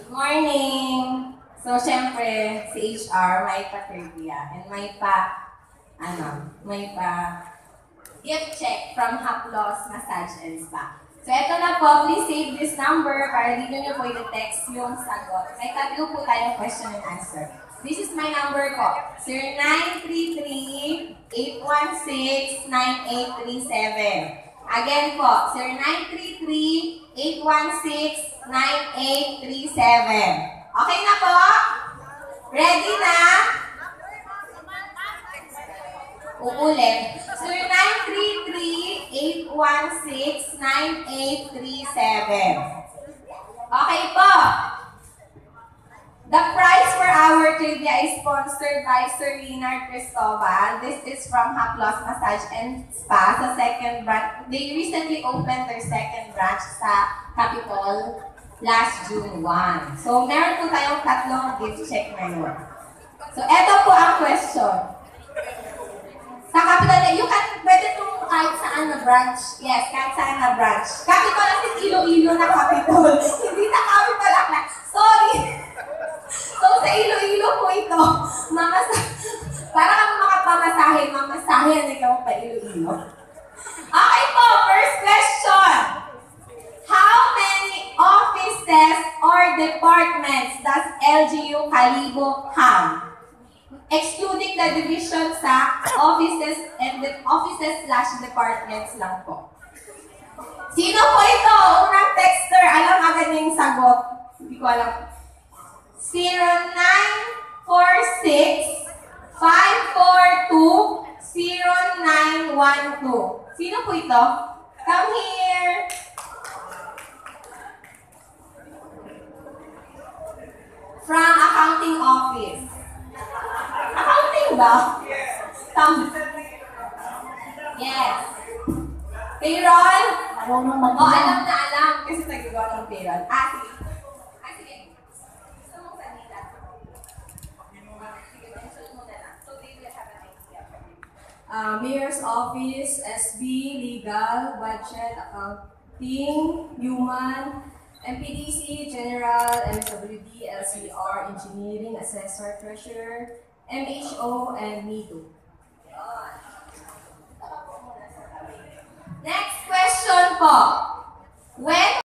Good morning! So, syempre, si HR may pa-trivia and may gift check from Haplos Massage and Spa. So, eto na po, please save this number para dito nyo po i-text yung sagot. May tatlo po tayong question and answer. This is my number ko, 0933-816-9837. Again po, 0933-816-9837. Okay na po? Ready na? Uulit. 0933-816-9837. Okay po. The prize for our trivia is sponsored by Sir Leonard Cristobal. This is from Haplos Massage and Spa sa second branch. They recently opened their second branch sa Capitol last June 1. So, meron po tayong tatlong gift check ngayon. So, eto po ang question. Sa Capitol, pwede itong kahit saan na branch. Yes, kahit saan na branch. Capitol as in Iloilo na Capitol. Hindi na Capitol Aklan. Sorry! So, sa Iloilo po ito, para kang makapamasahe, mamasahe, ikaw pa Iloilo. Okay po, first question. How many offices or departments does LGU Kalibo have? Excluding the division sa offices and offices/departments lang po. Sino po ito? Unang texter, alam agad niya yung sagot. Hindi ko alam. 0946-542-0912. Sino po ito? Come here! From accounting office. Accounting ba? Yes. Payroll? Alam na alam. Kasi nagagawa ng payroll. Sige. Gusto mong salita? Sige, mention mo na lang. So they will have an idea. Mayor's Office, SB, Legal, Budget, Accounting, Human, MPDC, General, MSWD, LCR, Engineering, Assessor, Treasurer, MHO, and MITO. Next question po. When